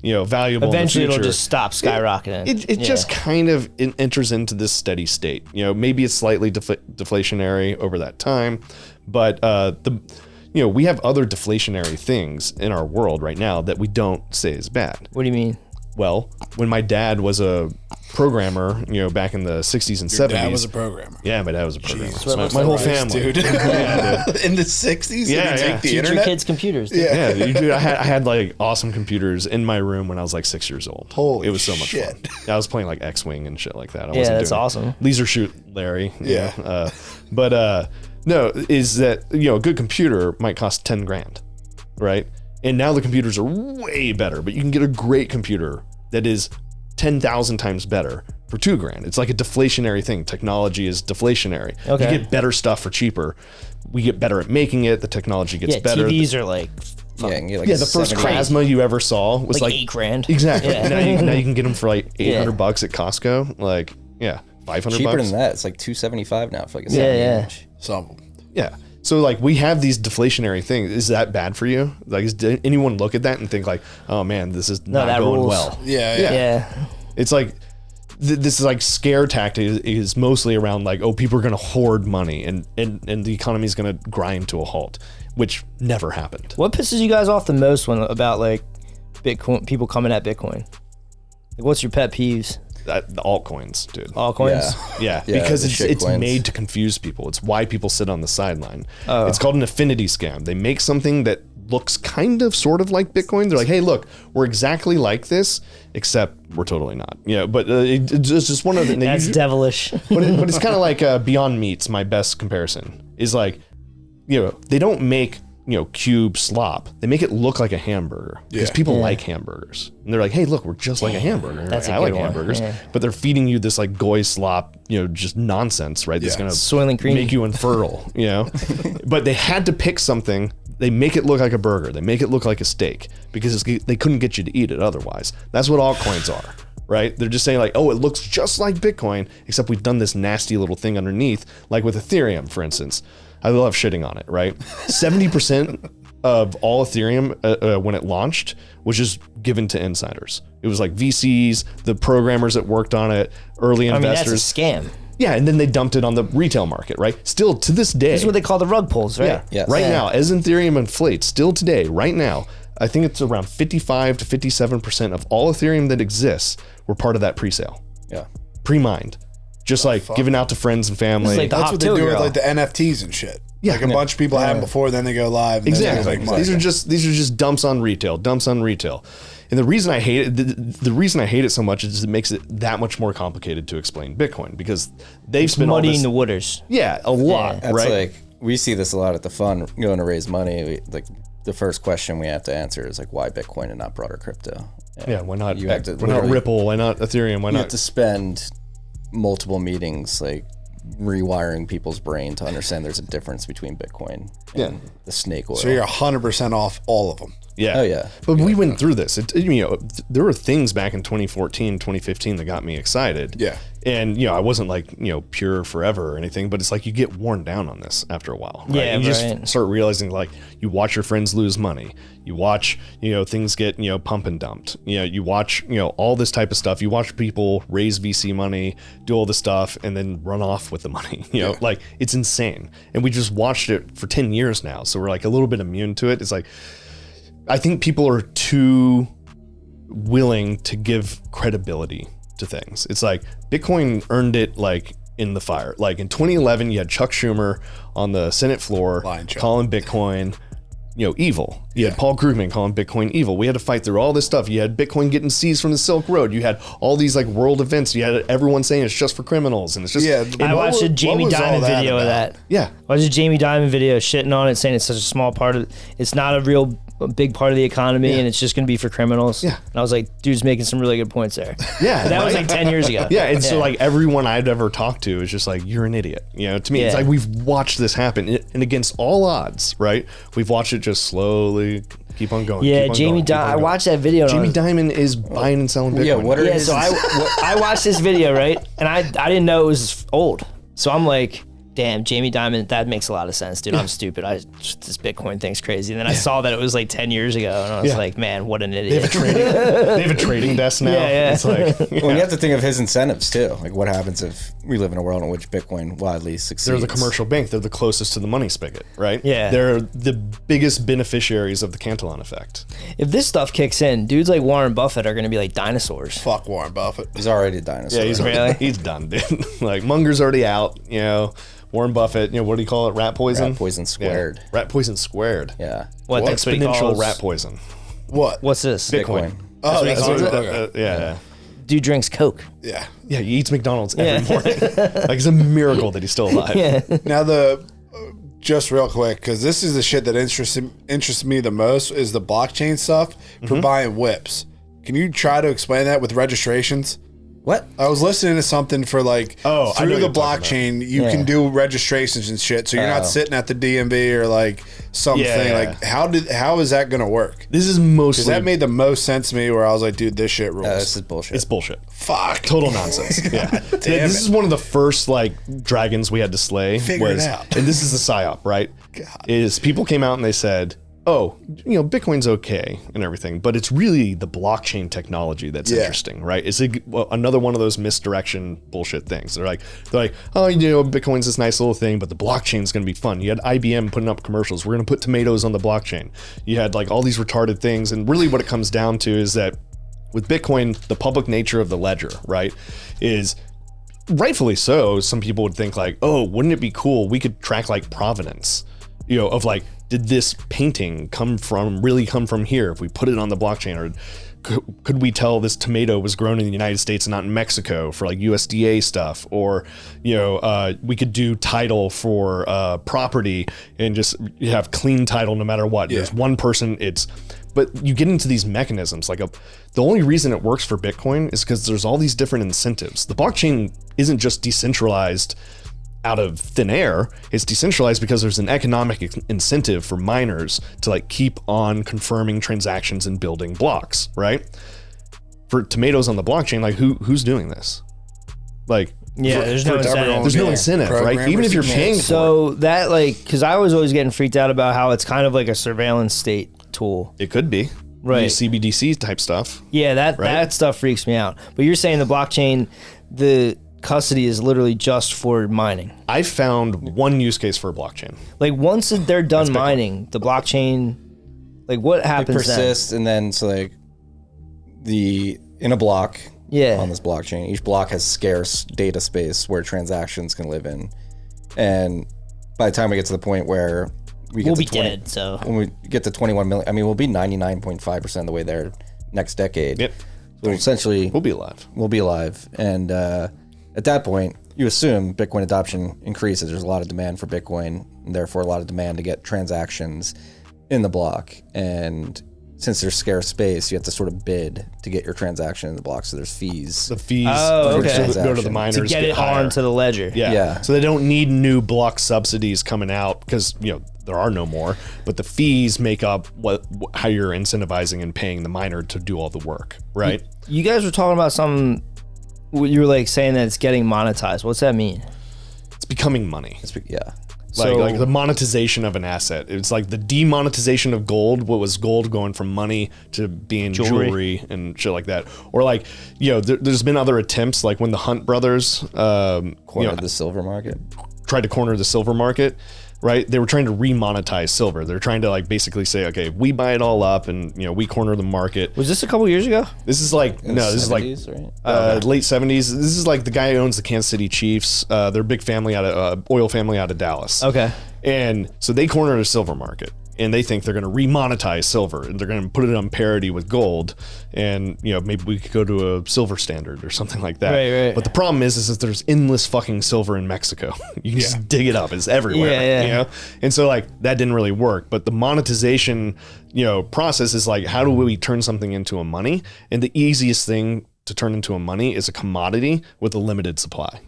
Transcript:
valuable. Eventually, in the future, it'll just stop skyrocketing. It just kind of enters into this steady state. Maybe it's slightly deflationary over that time, but we have other deflationary things in our world right now that we don't say is bad. What do you mean? Well, when my dad was a programmer, back in the 60s and 70s. Your dad was a programmer. Yeah, my dad was a programmer. So my whole family. Dude. Yeah, dude. In the 60s? Yeah, Take the Teach internet? your kids computers. Dude. Yeah, dude, I had like awesome computers in my room when I was like 6 years old. Holy It was so much shit. fun. I was playing like X-Wing and shit like that. I Yeah, wasn't that's doing awesome. Laser shoot Larry. Yeah. No, is that, a good computer might cost 10 grand, right? And now the computers are way better, but you can get a great computer that is 10,000 times better for 2 grand. It's like a deflationary thing. Technology is deflationary. Okay. You get better stuff for cheaper. We get better at making it. The technology gets better. TVs are like The first Krasma you ever saw was like $8 grand. Exactly. Yeah. Now you can get them for like $800 at Costco. Like, yeah, $500. Cheaper than that. It's like $275 now for like a 70 inch. Some of them. Yeah. So like we have these deflationary things. Is that bad for you? Like, did anyone look at that and think like, oh man, this is not going rules. well? Yeah. It's like this is like scare tactic is mostly around like, oh, people are going to hoard money and the economy is going to grind to a halt, which never happened. What pisses you guys off the most about like Bitcoin, people coming at Bitcoin? Like, what's your pet peeves? The altcoins, dude. Altcoins? Yeah, because it's made to confuse people. It's why people sit on the sideline. Oh. It's called an affinity scam. They make something that looks kind of sort of like Bitcoin. They're like, hey, look, we're exactly like this, except we're totally not. But it's just one of the... That's devilish. But it's kind of like Beyond Meat's my best comparison. Is like, they don't make... cube slop. They make it look like a hamburger because people like hamburgers. And they're like, hey, look, we're just like a hamburger. That's like, a I like good one. hamburgers. Yeah. But they're feeding you this like goy slop, just nonsense, right? That's going to Soiling cream. make you infertile, But they had to pick something. They make it look like a burger. They make it look like a steak because they couldn't get you to eat it otherwise. That's what altcoins are. Right? They're just saying like, oh, it looks just like Bitcoin, except we've done this nasty little thing underneath, like with Ethereum, for instance. I love shitting on it, right? 70% of all Ethereum when it launched was just given to insiders. It was like VCs, the programmers that worked on it, early investors. That's a scam. Yeah, and then they dumped it on the retail market, right? Still to this day. This is what they call the rug pulls, right? Yeah. Yes. Right now, as Ethereum inflates, still today, right now, I think it's around 55 to 57% of all Ethereum that exists were part of that pre-sale. Yeah. Pre-mined. Just like giving out to friends and family. Like That's what they do with girl. like the NFTs and shit. Yeah. Like a bunch of people have them before, then they go live. And Exactly. Then they make money. These are just dumps on retail. And the reason I hate it, the reason I hate it so much is it makes it that much more complicated to explain Bitcoin because they've spent all muddying this, the waters. Yeah, a lot, That's right? like, we see this a lot at the fund going to raise money. Like the first question we have to answer is like, why Bitcoin and not broader crypto? Yeah, why not? You have to Why not Ripple? Why not Ethereum? Why You not? have to spend multiple meetings like rewiring people's brain to understand there's a difference between Bitcoin and the snake oil. So you're 100% off all of them. Yeah. Oh, yeah. But we went through this. There were things back in 2014, 2015 that got me excited. Yeah. And, I wasn't like, pure forever or anything, but it's like you get worn down on this after a while. Right? Yeah, You just right. start realizing like you watch your friends lose money. You watch, things get, pump and dumped. You watch, all this type of stuff. You watch people raise VC money, do all this stuff, and then run off with the money. Like it's insane. And we just watched it for 10 years now. So we're like a little bit immune to it. It's like, I think people are too willing to give credibility to things. It's like Bitcoin earned it like in the fire. Like in 2011, you had Chuck Schumer on the Senate floor calling Bitcoin, evil. You had Paul Krugman calling Bitcoin evil. We had to fight through all this stuff. You had Bitcoin getting seized from the Silk Road. You had all these like world events. You had everyone saying it's just for criminals and it's just. Yeah, I watched a Jamie Dimon video of that. Yeah. I watched a Jamie Dimon video shitting on it, saying it's such a small part of it's not a big part of the economy and it's just going to be for criminals. Yeah. And I was like, dude's making some really good points there. Yeah. That was like 10 years ago. Yeah. And so like everyone I'd ever talked to is just like, you're an idiot. To me, it's like we've watched this happen and against all odds, right? We've watched it just slowly keep on going. Yeah, keep on Jamie going, I watched that video. Jamie Dimon is buying and selling Bitcoin. Yeah, what are so I watched this video, right? And I didn't know it was old. So I'm like, damn, Jamie Dimon, that makes a lot of sense, dude. I'm stupid. This Bitcoin thing's crazy. And then I saw that it was like 10 years ago, and I was like, man, what an idiot. They have a trading desk now. Yeah. It's like, Well, you have to think of his incentives too. Like, what happens if we live in a world in which Bitcoin widely succeeds? they're the commercial bank. They're the closest to the money spigot, right? Yeah. They're the biggest beneficiaries of the Cantillon effect. If this stuff kicks in, dudes like Warren Buffett are going to be like dinosaurs. Fuck Warren Buffett. He's already a dinosaur. Yeah, he's Really? he's done, dude. Like Munger's already out. You know, Warren Buffett. You know, what do you call it? Rat poison. Rat poison squared. Yeah. Rat poison squared. Yeah. What? That's what he Exponential calls, rat poison. What? What's this? Bitcoin. Oh, what he that's calls what, it? okay. Yeah. Dude drinks Coke. Yeah. Yeah, he eats McDonald's every morning. Like it's a miracle that he's still alive. Yeah. Now just real quick, because this is the shit that interests me the most is the blockchain stuff for buying whips. Can you try to explain that with registrations? What? I was listening to something for like I know through what the you're talking blockchain, you can do registrations and shit. So you're not sitting at the DMV or like something. Yeah. Like how is that gonna work? This is Because mostly that made the most sense to me. Where I was like, dude, this shit rules. This is bullshit. it's bullshit. Fuck. Total nonsense. Yeah. Damn This is one of the first like dragons we had to slay. Figure it out. And this is the psyop, right? Is people came out and they said, oh, you know, Bitcoin's okay and everything, but it's really the blockchain technology that's interesting, right? It's another one of those misdirection bullshit things. They're like, oh, you know, Bitcoin's this nice little thing, but the blockchain's going to be fun. You had IBM putting up commercials. We're going to put tomatoes on the blockchain. You had like all these retarded things. And really what it comes down to is that with Bitcoin, the public nature of the ledger, right, is rightfully so. Some people would think like, oh, wouldn't it be cool? We could track like provenance, you know, of like, did this painting really come from here if we put it on the blockchain? Or could we tell this tomato was grown in the United States and not in Mexico for like USDA stuff? Or, you know, we could do title for property and just have clean title no matter what. There's one person, but you get into these mechanisms. Like the only reason it works for Bitcoin is because there's all these different incentives. The blockchain isn't just decentralized out of thin air. It's decentralized because there's an economic incentive for miners to like keep on confirming transactions and building blocks, right? For tomatoes on the blockchain, like who's doing this? Like, There's no incentive. there's no incentive, right? Even if you're paying for it. So that like, because I was always getting freaked out about how it's kind of like a surveillance state tool. It could be. Right. CBDC type stuff. Yeah, that stuff freaks me out. But you're saying the blockchain, the custody is literally just for mining. I found one use case for a blockchain. Like once they're done mining, the blockchain, like what It happens persists, and then so like in a block Yeah. on this blockchain, each block has scarce data space where transactions can live in. And by the time we get to the point where We'll be dead, so. when we get to 21 million, I mean, we'll be 99.5% of the way there next decade. Yep. So essentially, We'll be alive. we'll be alive. And at that point, you assume Bitcoin adoption increases. There's a lot of demand for Bitcoin, and therefore a lot of demand to get transactions in the block. And since there's scarce space, you have to sort of bid to get your transaction in the block. So there's fees. The fees Oh, okay. go to the miners To get it higher. onto the ledger. Yeah. Yeah. So they don't need new block subsidies coming out because, you know, there are no more, but the fees make up how you're incentivizing and paying the miner to do all the work, right? You guys were talking about something, you were like saying that it's getting monetized. What's that mean? It's becoming money. Yeah. Like the monetization of an asset. It's like the demonetization of gold. What was gold going from money to being jewelry and shit like that? Or like, you know, there's been other attempts, like when the Hunt brothers Cornered the silver market. tried to corner the silver market, right? They were trying to remonetize silver. They're trying to like basically say, okay, we buy it all up and, you know, we corner the market. Was this a couple years ago? This is like, no, this is like 70s, right? late 70s. This is like the guy who owns the Kansas City Chiefs. They're a big family oil family out of Dallas. Okay. And so they cornered a silver market. And they think they're going to remonetize silver and they're going to put it on parity with gold. And, you know, maybe we could go to a silver standard or something like that. Right. But the problem is that there's endless fucking silver in Mexico. You can just dig it up. It's everywhere. Yeah. You know? And so like that didn't really work. But the monetization, you know, process is like, how do we turn something into a money? And the easiest thing to turn into a money is a commodity with a limited supply.